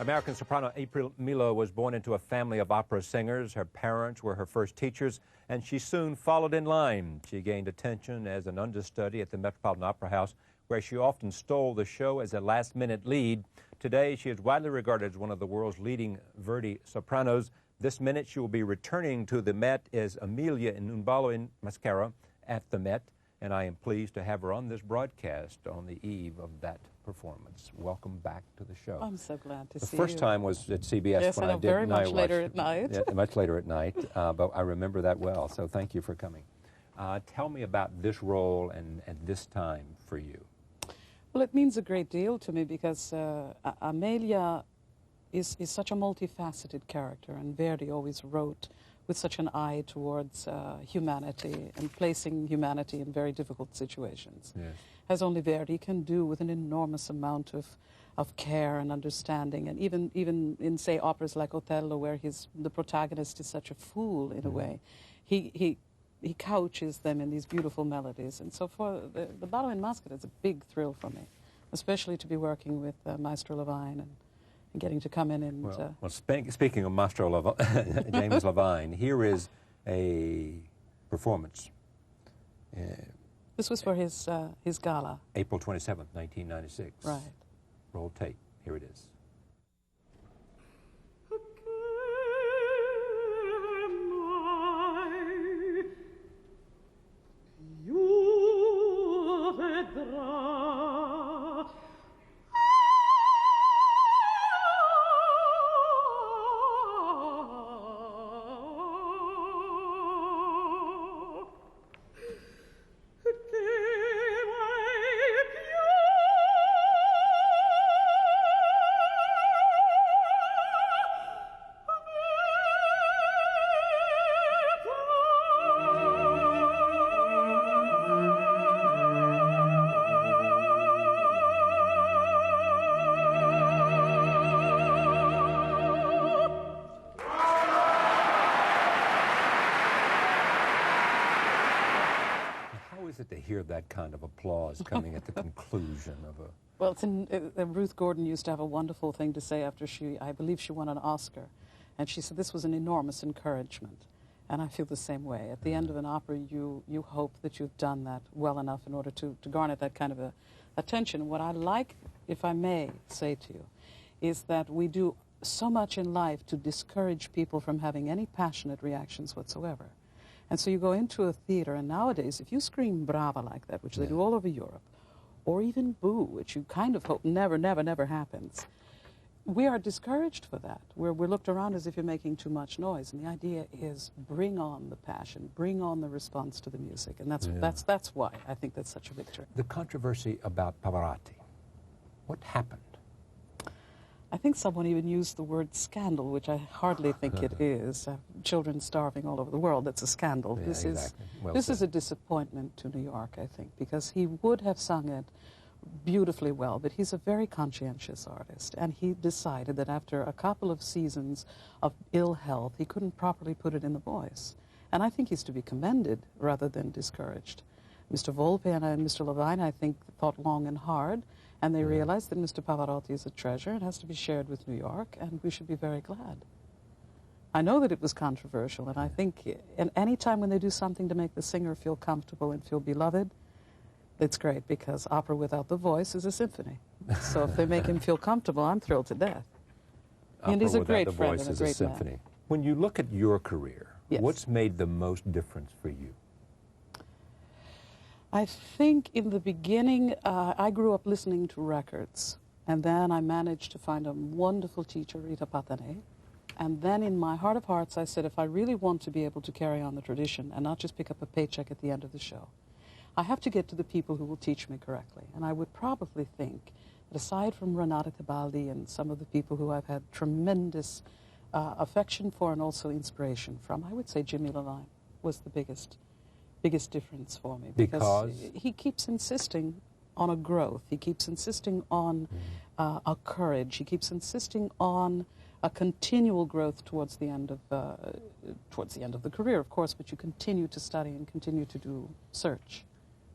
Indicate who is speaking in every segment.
Speaker 1: American soprano Aprile Millo was born into a family of opera singers. Her parents were her first teachers, and she soon followed in line. She gained attention as an understudy at the Metropolitan Opera House, where she often stole the show as a last-minute lead. Today, she is widely regarded as one of the world's leading Verdi sopranos. This minute, she will be returning to the Met as Amelia in Un ballo in Mascara at the Met, and I am pleased to have her on this broadcast on the eve of that performance. Welcome back to the show.
Speaker 2: I'm so glad to see you.
Speaker 1: The first time was at CBS
Speaker 2: yes,
Speaker 1: when I did
Speaker 2: very
Speaker 1: Night
Speaker 2: much later
Speaker 1: Watch.
Speaker 2: at night.
Speaker 1: Yeah, much later at night, but I remember that well, so thank you for coming. Tell me about this role and this time for you.
Speaker 2: Well, it means a great deal to me because Amelia is such a multifaceted character, and Verdi always wrote with such an eye towards humanity and placing humanity in very difficult situations,
Speaker 1: Yes.
Speaker 2: as only Verdi can do with an enormous amount of care and understanding. And even in, say, operas like Othello, where the protagonist is such a fool in a way, he couches them in these beautiful melodies. And so for the Ballo in Mascara is a big thrill for me, especially to be working with Maestro Levine and getting to come in and...
Speaker 1: Well, speaking of Maestro James Levine, here is a performance.
Speaker 2: This was for his gala.
Speaker 1: April 27th, 1996.
Speaker 2: Right.
Speaker 1: Roll tape. Here it is. To hear that kind of applause coming at the conclusion of a...
Speaker 2: Well, Ruth Gordon used to have a wonderful thing to say after I believe she won an Oscar, and she said this was an enormous encouragement, and I feel the same way. At the end of an opera, you hope that you've done that well enough in order to garner that kind of attention. What I like, if I may say to you, is that we do so much in life to discourage people from having any passionate reactions whatsoever. And so you go into a theater, and nowadays, if you scream brava like that, which they do all over Europe, or even boo, which you kind of hope never, never, never happens, we are discouraged for that. We're looked around as if you're making too much noise. And the idea is bring on the passion, bring on the response to the music. And that's why I think that's such a victory.
Speaker 1: The controversy about Pavarotti, what happened?
Speaker 2: I think someone even used the word scandal, which I hardly think it is. Children starving all over the world, that's a scandal.
Speaker 1: Yeah,
Speaker 2: this
Speaker 1: exactly.
Speaker 2: this is a disappointment to New York, I think, because he would have sung it beautifully well, but he's a very conscientious artist, and he decided that after a couple of seasons of ill health, he couldn't properly put it in the voice. And I think he's to be commended rather than discouraged. Mr. Volpe and Mr. Levine, I think, thought long and hard, and they realized that Mr. Pavarotti is a treasure and has to be shared with New York, and we should be very glad. I know that it was controversial, and I think any time when they do something to make the singer feel comfortable and feel beloved, it's great, because opera without the voice is a symphony. So if they make him feel comfortable, I'm thrilled to death. And he's a great friend and a great man.
Speaker 1: When you look at your career,
Speaker 2: yes,
Speaker 1: what's made the most difference for you?
Speaker 2: I think in the beginning, I grew up listening to records, and then I managed to find a wonderful teacher, Rita Patane, and then in my heart of hearts I said, if I really want to be able to carry on the tradition and not just pick up a paycheck at the end of the show, I have to get to the people who will teach me correctly. And I would probably think that aside from Renata Tebaldi and some of the people who I've had tremendous affection for and also inspiration from, I would say Jimmy Levine was the biggest difference for me, because he keeps insisting on a growth. He keeps insisting on a courage. He keeps insisting on a continual growth towards the end of the career, of course. But you continue to study and continue to do search.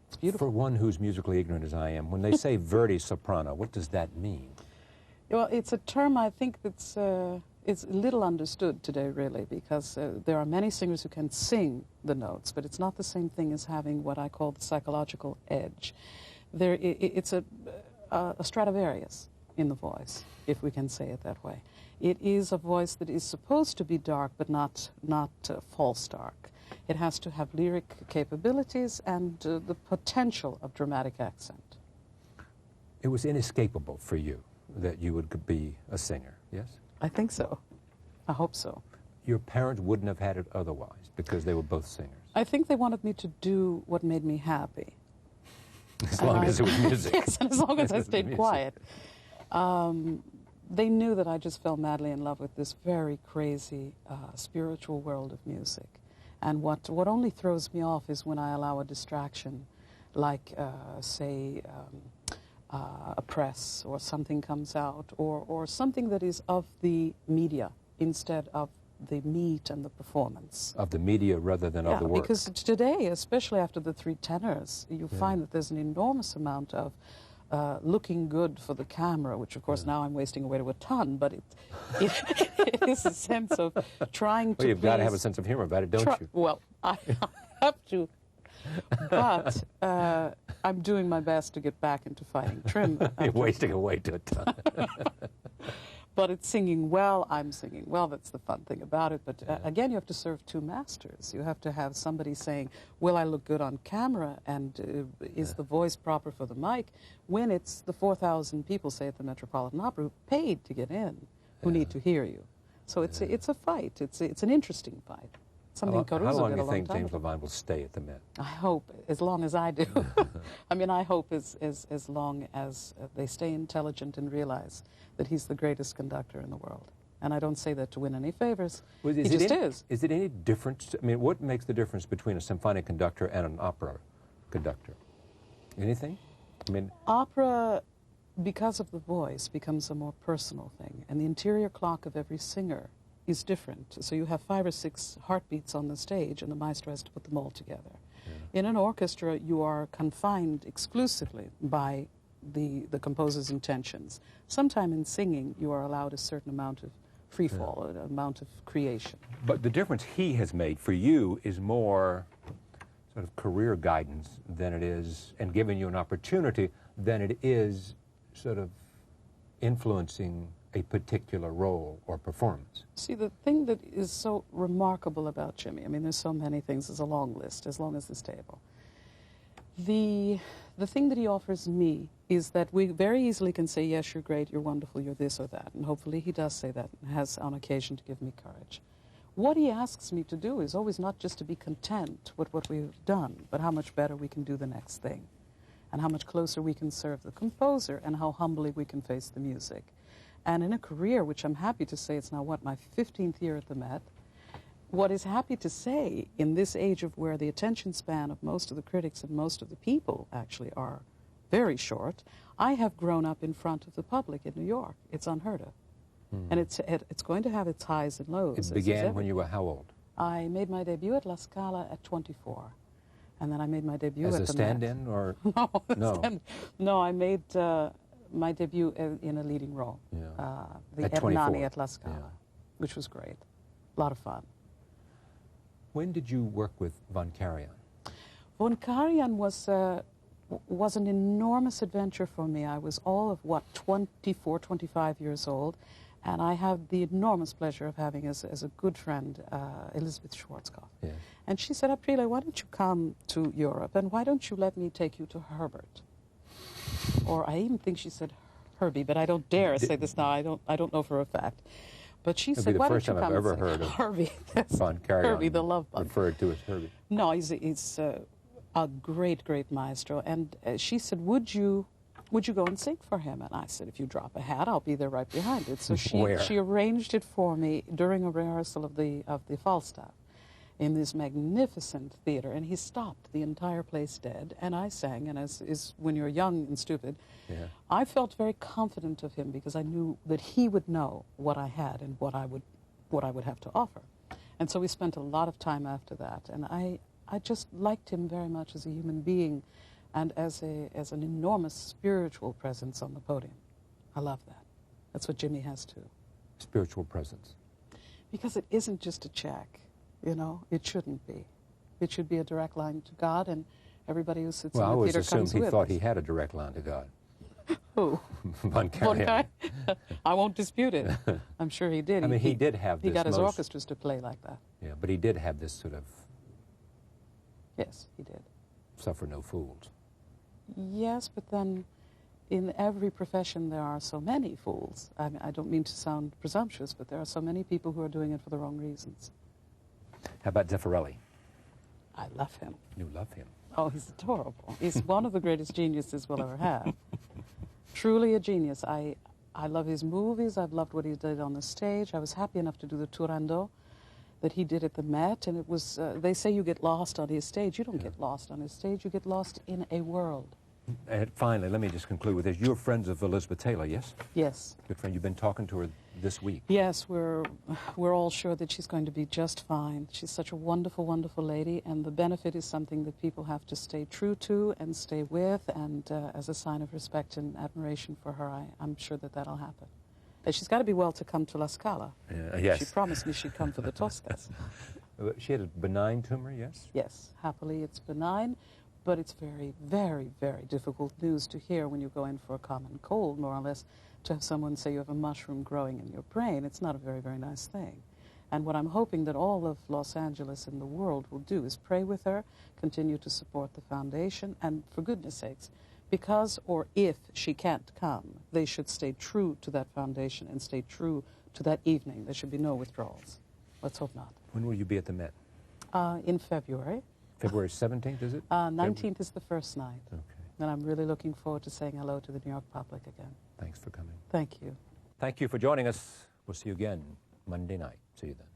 Speaker 2: It's beautiful.
Speaker 1: For one who's musically ignorant as I am, when they say Verdi soprano, what does that mean?
Speaker 2: Well, it's a term I think that's it's little understood today, really, because there are many singers who can sing the notes, but it's not the same thing as having what I call the psychological edge. It's a Stradivarius in the voice, if we can say it that way. It is a voice that is supposed to be dark, but not false dark. It has to have lyric capabilities and the potential of dramatic accent.
Speaker 1: It was inescapable for you that you would be a singer, yes?
Speaker 2: I think so. I hope so.
Speaker 1: Your parents wouldn't have had it otherwise because they were both singers.
Speaker 2: I think they wanted me to do what made me happy.
Speaker 1: As long as it was music.
Speaker 2: Yes, and as long as I stayed quiet. They knew that I just fell madly in love with this very crazy spiritual world of music. And what only throws me off is when I allow a distraction, like, say, a press or something comes out, or something that is of the media instead of the meat and the performance.
Speaker 1: Of the media rather than of the work.
Speaker 2: Because today, especially after the three tenors, you find that there's an enormous amount of looking good for the camera, which of course now I'm wasting away to a ton, but it is a sense of trying to.
Speaker 1: Well, you've got to have a sense of humor about it, don't you?
Speaker 2: Well, I have to. But I'm doing my best to get back into fighting trim.
Speaker 1: You're wasting away to a ton.
Speaker 2: But it's singing well, I'm singing well, that's the fun thing about it. But again, you have to serve two masters. You have to have somebody saying, will I look good on camera, and is the voice proper for the mic, when it's the 4,000 people, say, at the Metropolitan Opera, who paid to get in, who need to hear you. So it's a fight. It's an interesting fight. Something
Speaker 1: How long do you
Speaker 2: did
Speaker 1: think James Levine will stay at the Met?
Speaker 2: I hope as long as I do. I mean, I hope as long as they stay intelligent and realize that he's the greatest conductor in the world. And I don't say that to win any favors.
Speaker 1: Well,
Speaker 2: he just is.
Speaker 1: Is it any difference? I mean, what makes the difference between a symphonic conductor and an opera conductor? Anything? I mean,
Speaker 2: opera, because of the voice, becomes a more personal thing, and the interior clock of every singer is different. So you have 5 or 6 heartbeats on the stage, and the maestro has to put them all together. Yeah. In an orchestra, you are confined exclusively by the composer's intentions. Sometime in singing, you are allowed a certain amount of free fall, an amount of creation.
Speaker 1: But the difference he has made for you is more sort of career guidance than it is, and giving you an opportunity, than it is sort of influencing a particular role or performance.
Speaker 2: See, the thing that is so remarkable about Jimmy, I mean, there's so many things, there's a long list, as long as this table. The thing that he offers me is that we very easily can say, yes, you're great, you're wonderful, you're this or that, and hopefully he does say that and has on occasion to give me courage. What he asks me to do is always not just to be content with what we've done, but how much better we can do the next thing, and how much closer we can serve the composer, and how humbly we can face the music. And in a career, which I'm happy to say it's now, what, my 15th year at the Met, what is happy to say in this age of where the attention span of most of the critics and most of the people actually are very short, I have grown up in front of the public in New York. It's unheard of. And it's going to have its highs and lows.
Speaker 1: It began when you were how old?
Speaker 2: I made my debut at La Scala at 24. And then I made my debut
Speaker 1: at the Met. As a stand-in, or?
Speaker 2: No. No, I made my debut in a leading role.
Speaker 1: Yeah.
Speaker 2: The
Speaker 1: at 24.
Speaker 2: Ernani at La Scala, which was great. A lot of fun.
Speaker 1: When did you work with Von Karajan?
Speaker 2: Von Karajan was an enormous adventure for me. I was all of, 24, 25 years old, and I had the enormous pleasure of having as a good friend Elizabeth Schwarzkopf. Yeah. And she said, Aprile, why don't you come to Europe, and why don't you let me take you to Herbert? Or I even think she said Herbie, but I don't dare say this now. I don't know for a fact. But she said, why don't you come?
Speaker 1: It'll be the first time I've ever heard of
Speaker 2: Herbie.
Speaker 1: Von Karajan,
Speaker 2: Herbie, the love bug.
Speaker 1: referred to as Herbie.
Speaker 2: No, he's a great, great maestro. And she said, would you go and sing for him? And I said, if you drop a hat, I'll be there right behind it. So she arranged it for me during a rehearsal of the Falstaff in this magnificent theater, and he stopped the entire place dead, and I sang, and as is when you're young and stupid, I felt very confident of him because I knew that he would know what I had and what I would have to offer. And so we spent a lot of time after that, and I just liked him very much as a human being and as an enormous spiritual presence on the podium. I love that. That's what Jimmy has too.
Speaker 1: Spiritual presence.
Speaker 2: Because it isn't just a check, you know. It shouldn't be. It should be a direct line to God, and everybody who sits in the theater comes with us.
Speaker 1: Well, I always assumed he thought he had a direct line to God.
Speaker 2: Who?
Speaker 1: Von Karajan.
Speaker 2: I won't dispute it. I'm sure he did.
Speaker 1: I mean, he did have this.
Speaker 2: He got his orchestras to play like that.
Speaker 1: Yeah, but he did have this sort of.
Speaker 2: Yes, he did.
Speaker 1: Suffer no fools.
Speaker 2: Yes, but then in every profession there are so many fools. I don't mean to sound presumptuous, but there are so many people who are doing it for the wrong reasons.
Speaker 1: How about Zeffirelli?
Speaker 2: I love him.
Speaker 1: You love him?
Speaker 2: Oh, he's adorable. He's one of the greatest geniuses we'll ever have. Truly a genius. I love his movies. I've loved what he did on the stage. I was happy enough to do the Turandot that he did at the Met, and it was, they say you get lost on his stage. You don't get lost on his stage. You get lost in a world.
Speaker 1: And finally, let me just conclude with this. You're friends of Elizabeth Taylor, yes?
Speaker 2: Yes.
Speaker 1: Good friend. You've been talking to her this week.
Speaker 2: Yes, we're all sure that she's going to be just fine. She's such a wonderful, wonderful lady, and the benefit is something that people have to stay true to and stay with, and as a sign of respect and admiration for her, I'm sure that that'll happen. And she's got to be well to come to La Scala.
Speaker 1: Yes.
Speaker 2: She promised me she'd come for the Toscas.
Speaker 1: She had a benign tumor, yes?
Speaker 2: Yes, happily it's benign, but it's very, very, very difficult news to hear when you go in for a common cold, more or less, to have someone say you have a mushroom growing in your brain. It's not a very, very nice thing. And what I'm hoping that all of Los Angeles and the world will do is pray with her, continue to support the foundation, and for goodness sakes, because or if she can't come, they should stay true to that foundation and stay true to that evening. There should be no withdrawals. Let's hope not.
Speaker 1: When will you be at the Met?
Speaker 2: In February.
Speaker 1: February 17th, is it?
Speaker 2: 19th is the first night.
Speaker 1: Okay.
Speaker 2: And I'm really looking forward to saying hello to the New York public again.
Speaker 1: Thanks for coming.
Speaker 2: Thank you.
Speaker 1: Thank you for joining us. We'll see you again Monday night. See you then.